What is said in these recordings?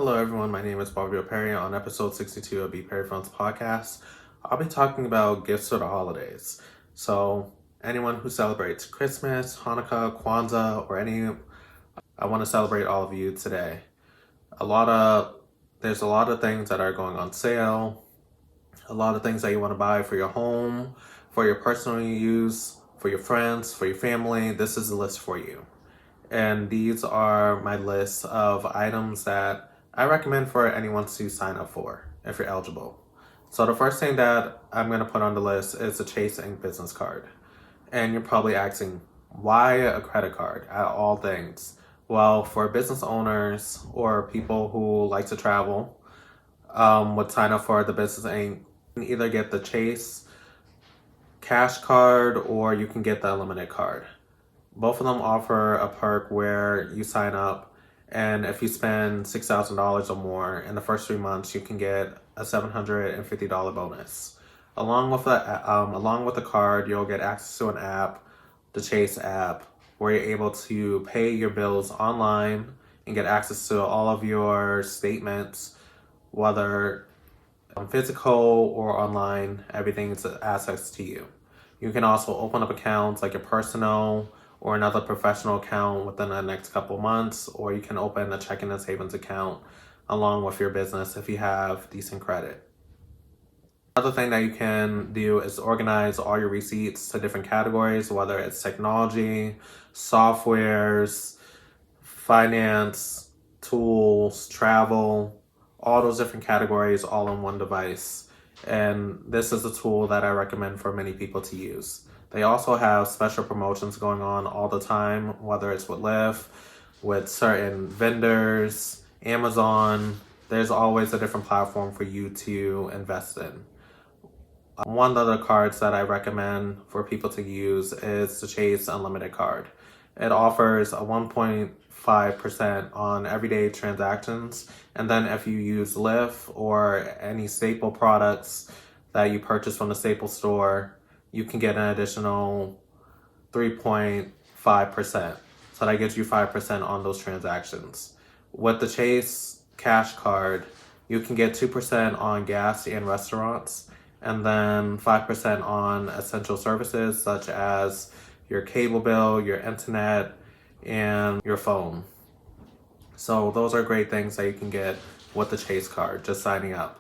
Hello everyone, my name is BPerry. On episode 62 of BPerryFilms podcast, I'll be talking about gifts for the holidays. So anyone who celebrates Christmas, Hanukkah, Kwanzaa, or I want to celebrate all of you today. There's a lot of things that are going on sale, a lot of things that you want to buy for your home, for your personal use, for your friends, for your family. This is the list for you. And these are my list of items that I recommend for anyone to sign up for if you're eligible. So the first thing that I'm going to put on the list is the 𝐀𝐫𝐭𝐒𝐜𝐞𝐳𝐞𝐞𝐤𝐥𝐲 business card. And you're probably asking, why a credit card at all things? Well, for business owners or people who like to travel, would sign up for the business and you can either get the Chase cash card or you can get the unlimited card. Both of them offer a perk where you sign up and if you spend $6,000 or more in the first 3 months, you can get a $750 bonus. Along with the card, you'll get access to an app, the Chase app, where you're able to pay your bills online and get access to all of your statements, whether physical or online. Everything is access to you. You can also open up accounts like your personal or another professional account within the next couple months, or you can open a checking and savings account along with your business if you have decent credit. Another thing that you can do is organize all your receipts to different categories, whether it's technology, softwares, finance, tools, travel, all those different categories all in one device. And this is a tool that I recommend for many people to use. They also have special promotions going on all the time, whether it's with Lyft, with certain vendors, Amazon. There's always a different platform for you to invest in. One of the cards that I recommend for people to use is the Chase Unlimited card. It offers a 1.5% on everyday transactions, and then if you use Lyft or any staple products that you purchase from the staple store, you can get an additional 3.5%. So that gives you 5% on those transactions. With the Chase Cash Card, you can get 2% on gas and restaurants, and then 5% on essential services such as your cable bill, your internet, and your phone. So those are great things that you can get with the Chase card, just signing up.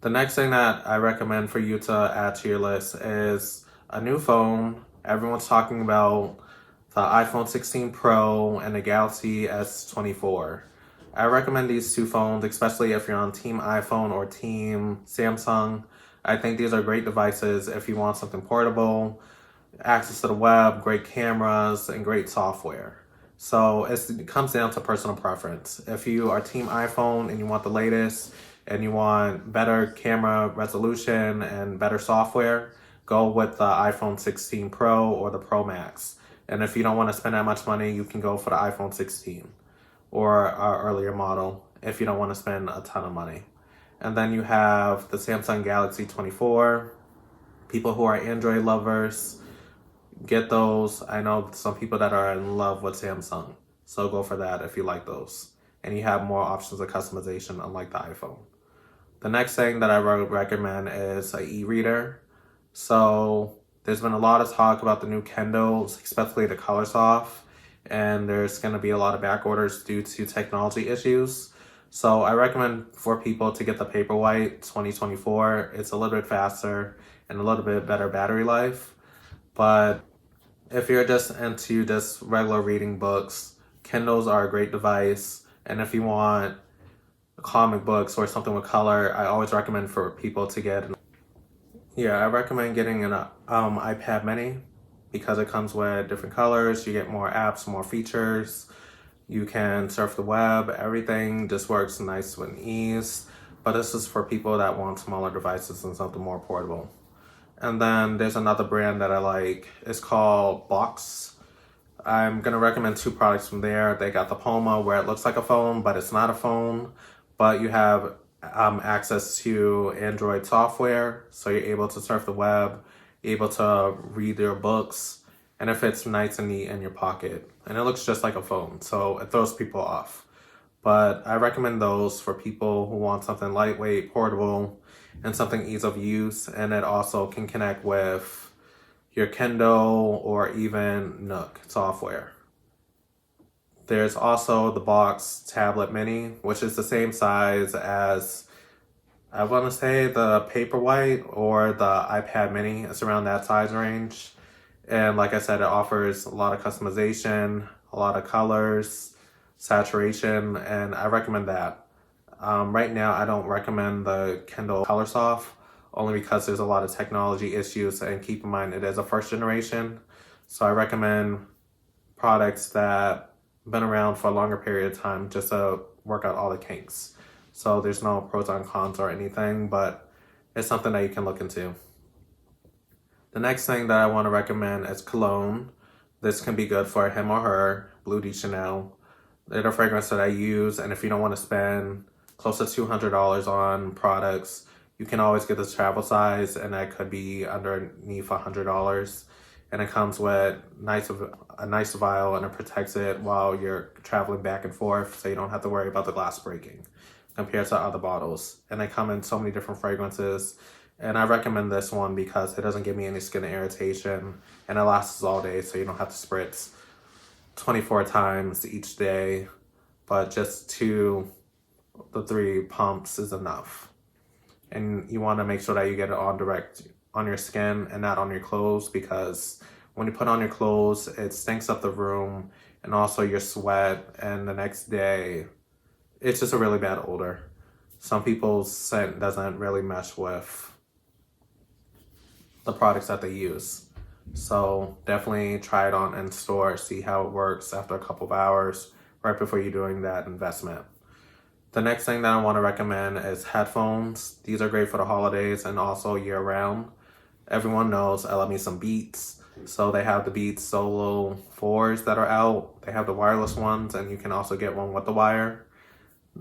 The next thing that I recommend for you to add to your list is a new phone. Everyone's talking about the iPhone 16 Pro and the Galaxy S24. I recommend these two phones, especially if you're on Team iPhone or Team Samsung. I think these are great devices if you want something portable, access to the web, great cameras, and great software. So it comes down to personal preference. If you are Team iPhone and you want the latest and you want better camera resolution and better software, go with the iPhone 16 Pro or the Pro Max. And if you don't want to spend that much money, you can go for the iPhone 16 or our earlier model if you don't want to spend a ton of money. And then you have the Samsung Galaxy 24. People who are Android lovers, get those. I know some people that are in love with Samsung, so go for that if you like those. And you have more options of customization unlike the iPhone. The next thing that I recommend is an e-reader. So there's been a lot of talk about the new Kindles, especially the color soft, and there's going to be a lot of back orders due to technology issues. So I recommend for people to get the Paperwhite 2024. It's a little bit faster and a little bit better battery life. But if you're just into just regular reading books, Kindles are a great device. And if you want comic books or something with color, I always recommend for people to get I recommend getting an iPad mini because it comes with different colors. You get more apps, more features. You can surf the web. Everything just works nice with ease. But this is for people that want smaller devices and something more portable. And then there's another brand that I like. It's called Box. I'm going to recommend two products from there. They got the Poma where it looks like a phone, but it's not a phone. But you have access to Android software, so you're able to surf the web, able to read your books, and it fits nice and neat in your pocket. And it looks just like a phone, so it throws people off. But I recommend those for people who want something lightweight, portable, and something ease of use. And it also can connect with your Kindle or even Nook software. There's also the Box Tablet Mini, which is the same size as, I want to say, the Paperwhite or the iPad Mini. It's around that size range. And like I said, it offers a lot of customization, a lot of colors, saturation, and I recommend that. Right now, I don't recommend the Kindle Colorsoft, only because there's a lot of technology issues, and keep in mind it is a first generation. So I recommend products that have been around for a longer period of time just to work out all the kinks. So there's no pros and cons or anything, but it's something that you can look into. The next thing that I want to recommend is cologne. This can be good for him or her, Blue de Chanel. They're the fragrance that I use, and if you don't want to spend close to $200 on products, you can always get the travel size, and that could be underneath $100. And it comes with a nice vial, and it protects it while you're traveling back and forth, so you don't have to worry about the glass breaking compared to other bottles. And they come in so many different fragrances. And I recommend this one because it doesn't give me any skin irritation, and it lasts all day, so you don't have to spritz 24 times each day, but just 2 to 3 pumps is enough. And you want to make sure that you get it on direct on your skin and not on your clothes, because when you put on your clothes, it stinks up the room and also your sweat, and the next day, it's just a really bad odor. Some people's scent doesn't really mesh with the products that they use. So definitely try it on in store, see how it works after a couple of hours, right before you're doing that investment. The next thing that I want to recommend is headphones. These are great for the holidays and also year round. Everyone knows I love me some Beats. So they have the Beats Solo 4s that are out. They have the wireless ones, and you can also get one with the wire.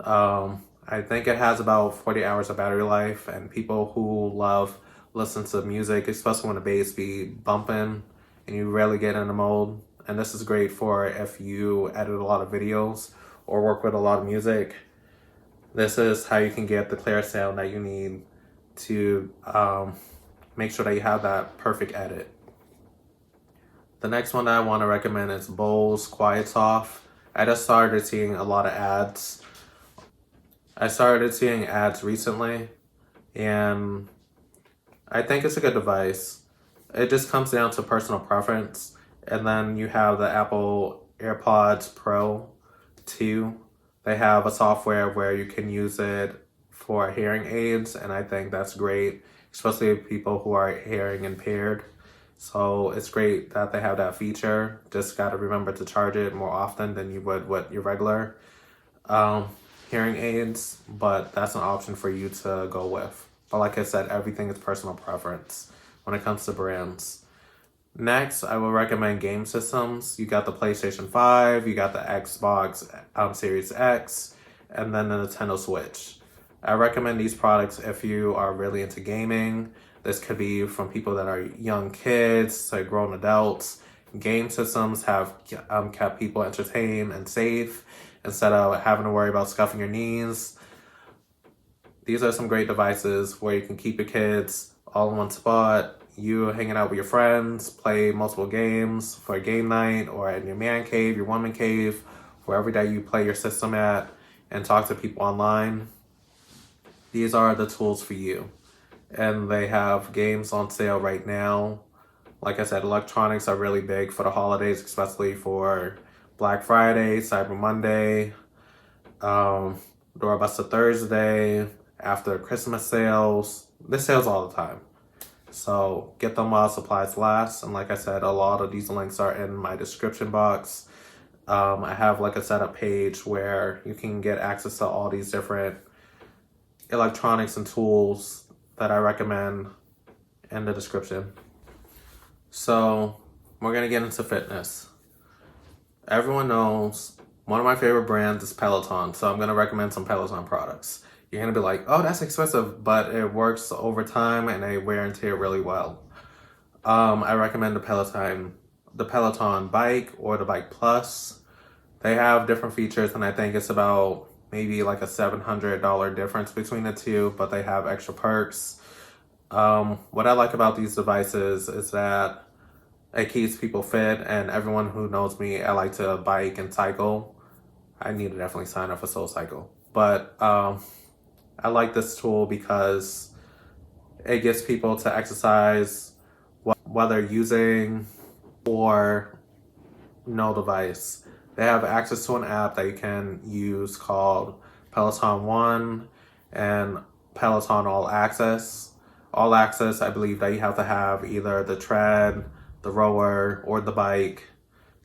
I think it has about 40 hours of battery life, and people who love listen to music, especially when the bass be bumping and you rarely get in the mode. And this is great for if you edit a lot of videos or work with a lot of music. This is how you can get the clear sound that you need to make sure that you have that perfect edit. The next one that I want to recommend is Bose QuietSoft. I just started seeing a lot of ads. I started seeing ads recently, and I think it's a good device. It just comes down to personal preference. And then you have the Apple AirPods Pro 2. They have a software where you can use it for hearing aids, and I think that's great, especially people who are hearing impaired. So it's great that they have that feature. Just got to remember to charge it more often than you would with your regular hearing aids, but that's an option for you to go with. But like I said, everything is personal preference when it comes to brands. Next, I will recommend game systems. You got the PlayStation 5, you got the Xbox Series X, and then the Nintendo Switch. I recommend these products if you are really into gaming. This could be from people that are young kids to grown adults. Game systems have kept people entertained and safe instead of having to worry about scuffing your knees. These are some great devices where you can keep your kids all in one spot, you hanging out with your friends, play multiple games for a game night, or in your man cave, your woman cave, wherever that you play your system at, and talk to people online. These are the tools for you. And they have games on sale right now. Like I said, electronics are really big for the holidays, especially for Black Friday, Cyber Monday, Doorbuster Thursday, after Christmas sales. There's sales all the time. So get them while supplies last. And like I said, a lot of these links are in my description box. I have like a setup page where you can get access to all these different electronics and tools that I recommend in the description. So we're going to get into fitness. Everyone knows one of my favorite brands is Peloton, so I'm going to recommend some Peloton products. You're going to be like, oh, that's expensive, but it works over time and they wear and tear really well. I recommend the Peloton Bike or the Bike Plus. They have different features, and I think it's about maybe like a $700 difference between the two, but they have extra perks. What I like about these devices is that it keeps people fit, and everyone who knows me, I like to bike and cycle. I need to definitely sign up for SoulCycle. But I like this tool because it gets people to exercise whether using or no device. They have access to an app that you can use called Peloton One and Peloton All Access. All Access, I believe that you have to have either the tread, the rower, or the bike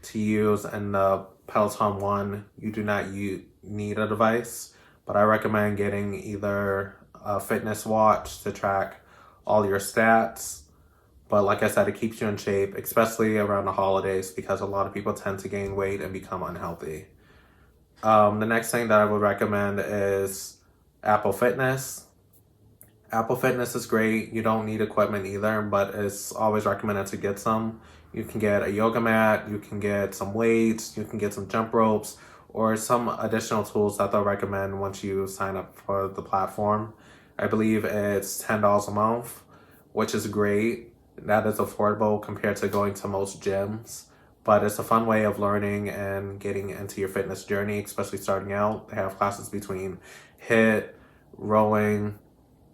to use, and the Peloton One, you do not need a device, but I recommend getting either a fitness watch to track all your stats. But like I said, it keeps you in shape, especially around the holidays, because a lot of people tend to gain weight and become unhealthy. The next thing that I would recommend is Apple Fitness. Apple Fitness is great. You don't need equipment either, but it's always recommended to get some. You can get a yoga mat, you can get some weights, you can get some jump ropes, or some additional tools that they'll recommend once you sign up for the platform. I believe it's $10 a month, which is great. That is affordable compared to going to most gyms, but it's a fun way of learning and getting into your fitness journey, especially starting out. They have classes between HIIT, rowing,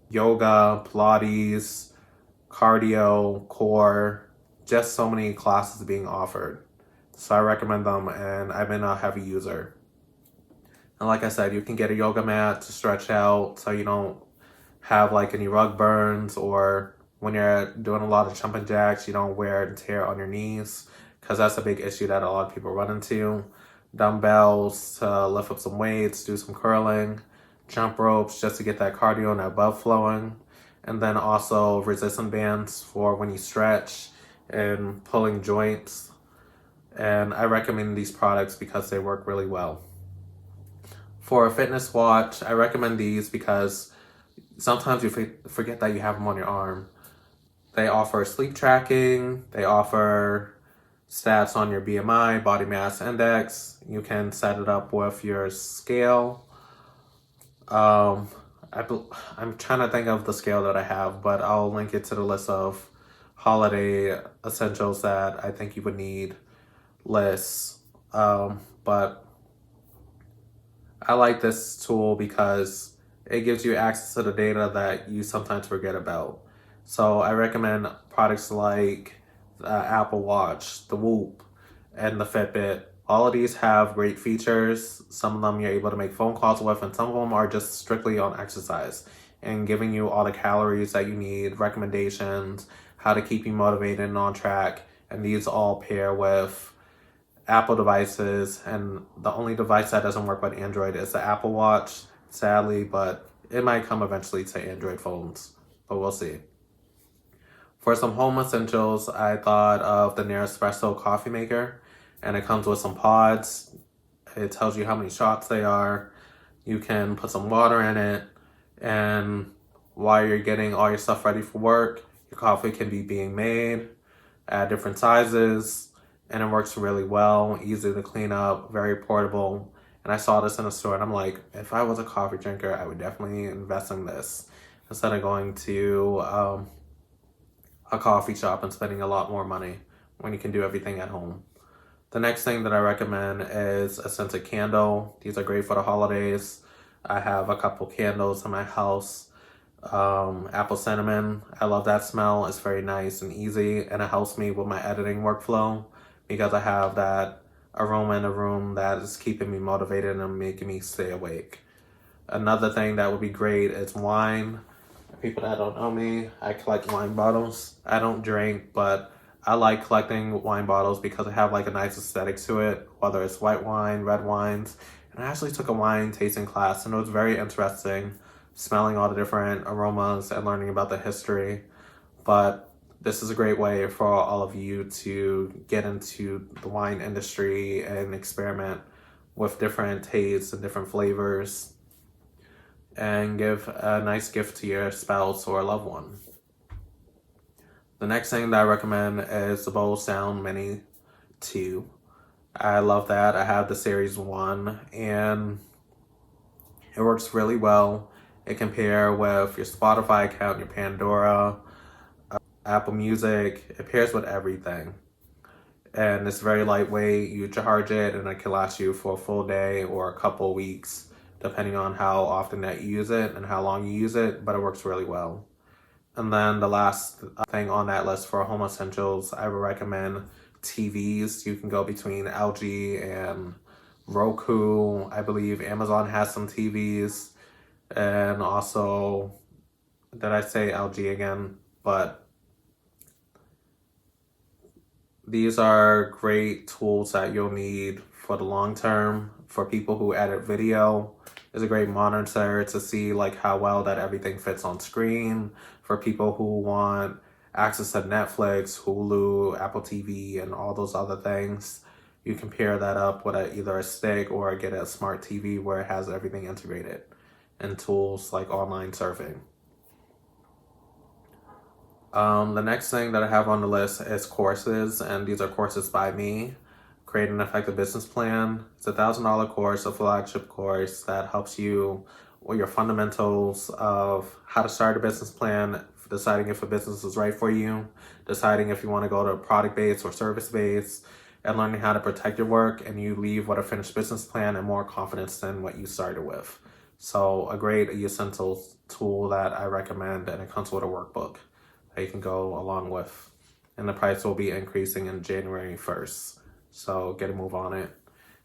yoga, Pilates, cardio, core, just so many classes being offered. So I recommend them, and I've been a heavy user. And like I said, you can get a yoga mat to stretch out so you don't have like any rug burns, or when you're doing a lot of jumping jacks, you don't wear and tear on your knees, because that's a big issue that a lot of people run into. Dumbbells to lift up some weights, do some curling, jump ropes just to get that cardio and that blood flowing, and then also resistance bands for when you stretch and pulling joints. And I recommend these products because they work really well. For a fitness watch, I recommend these because sometimes you forget that you have them on your arm. They offer sleep tracking, they offer stats on your BMI, body mass index. You can set it up with your scale. I'm trying to think of the scale that I have, but I'll link it to the list of holiday essentials that I think you would need lists. But I like this tool because it gives you access to the data that you sometimes forget about. So I recommend products like the Apple Watch, the Whoop, and the Fitbit. All of these have great features. Some of them you're able to make phone calls with, and some of them are just strictly on exercise and giving you all the calories that you need, recommendations, how to keep you motivated and on track. And these all pair with Apple devices, and the only device that doesn't work with Android is the Apple Watch, sadly, but it might come eventually to Android phones, but we'll see. For some home essentials, I thought of the Nespresso coffee maker, and it comes with some pods. It tells you how many shots they are. You can put some water in it, and while you're getting all your stuff ready for work, your coffee can be being made at different sizes, and it works really well, easy to clean up, very portable. And I saw this in a store, and I'm like, if I was a coffee drinker, I would definitely invest in this instead of going to a coffee shop and spending a lot more money when you can do everything at home. The next thing that I recommend is a scented candle. These are great for the holidays. I have a couple candles in my house. Apple cinnamon, I love that smell. It's very nice and easy, and it helps me with my editing workflow because I have that aroma in the room that is keeping me motivated and making me stay awake. Another thing that would be great is wine. People that don't know me, I collect wine bottles. I don't drink, but I like collecting wine bottles because they have like a nice aesthetic to it, whether it's white wine, red wines. And I actually took a wine tasting class, and it was very interesting, smelling all the different aromas and learning about the history. But this is a great way for all of you to get into the wine industry and experiment with different tastes and different flavors and give a nice gift to your spouse or a loved one. The next thing that I recommend is the Bose Sound Mini 2. I love that. I have the Series 1, and It works really well. It can pair with your Spotify account, your Pandora, Apple Music. It pairs with everything. And it's very lightweight. You charge it and it can last you for a full day or a couple weeks, depending on how often that you use it and how long you use it, but it works really well. And then the last thing on that list for home essentials, I would recommend TVs. You can go between LG and Roku. I believe Amazon has some TVs. And also, did I say LG again? But these are great tools that you'll need for the long term. For people who edit video, it's a great monitor to see like how well that everything fits on screen. For people who want access to Netflix, Hulu, Apple TV, and all those other things, you can pair that up with either a stick or get a smart TV where it has everything integrated, and tools like online surfing. The next thing that I have on the list is courses, and these are courses by me. Create an Effective Business Plan. It's a $1,000 course, a flagship course that helps you with your fundamentals of how to start a business plan, deciding if a business is right for you, deciding if you want to go to product-based or service-based, and learning how to protect your work, and you leave with a finished business plan and more confidence than what you started with. So a great essentials tool that I recommend, and it comes with a workbook that you can go along with. And the price will be increasing in January 1st. So get a move on it.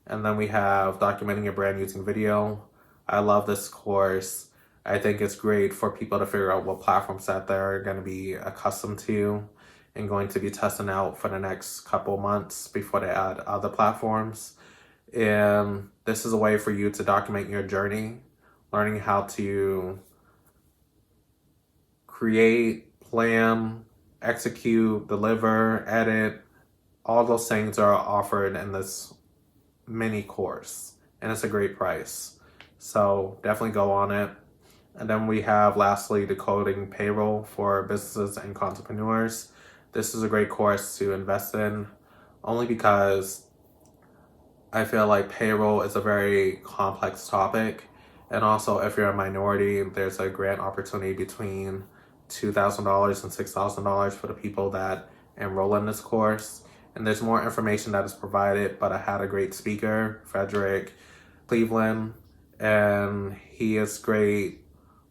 And then we have Documenting Your Brand Using Video. I love this course. I think it's great for people to figure out what platforms that they're going to be accustomed to and going to be testing out for the next couple months before they add other platforms. And this is a way for you to document your journey, learning how to create, plan, execute, deliver, edit. All those things are offered in this mini course, and it's a great price. So definitely go on it. And then we have lastly Decoding Payroll for businesses and entrepreneurs. This is a great course to invest in, only because I feel like payroll is a very complex topic. And also, if you're a minority, there's a grant opportunity between $2,000 and $6,000 for the people that enroll in this course. And there's more information that is provided, but I had a great speaker, Frederick Cleveland, and he is great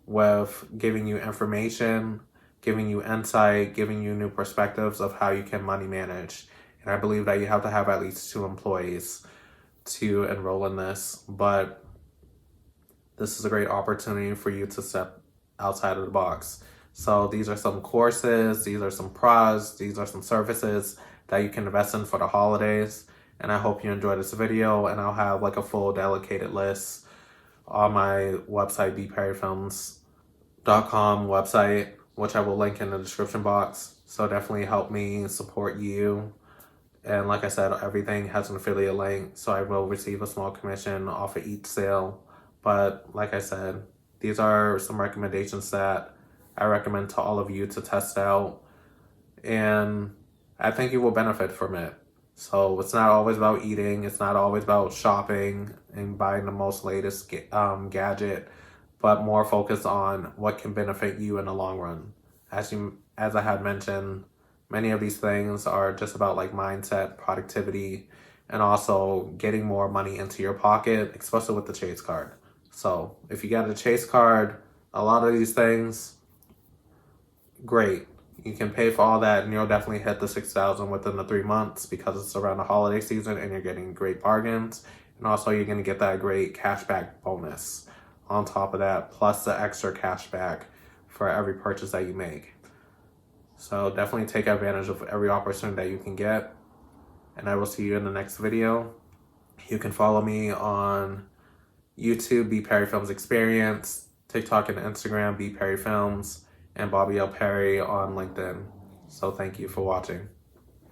with giving you information, giving you insight, giving you new perspectives of how you can money manage. And I believe that you have to have at least 2 employees to enroll in this, but this is a great opportunity for you to step outside of the box. So these are some courses, these are some products, these are some services that you can invest in for the holidays. And I hope you enjoyed this video, and I'll have like a full dedicated list on my website, BPerryFilms.com website, which I will link in the description box. So definitely help me support you. And like I said, everything has an affiliate link, so I will receive a small commission off of each sale. But like I said, these are some recommendations that I recommend to all of you to test out, and I think you will benefit from it. So it's not always about eating, it's not always about shopping and buying the most latest gadget, but more focused on what can benefit you in the long run. As I had mentioned, many of these things are just about like mindset, productivity, and also getting more money into your pocket, especially with the Chase card. So if you got a Chase card, a lot of these things, great. You can pay for all that, and you'll definitely hit the $6,000 within the 3 months because it's around the holiday season, and you're getting great bargains. And also you're going to get that great cashback bonus on top of that, plus the extra cashback for every purchase that you make. So definitely take advantage of every opportunity that you can get. And I will see you in the next video. You can follow me on YouTube, BPerryFilms Experience, TikTok and Instagram, BPerryFilms, and Bobby L. Perry on LinkedIn. So thank you for watching.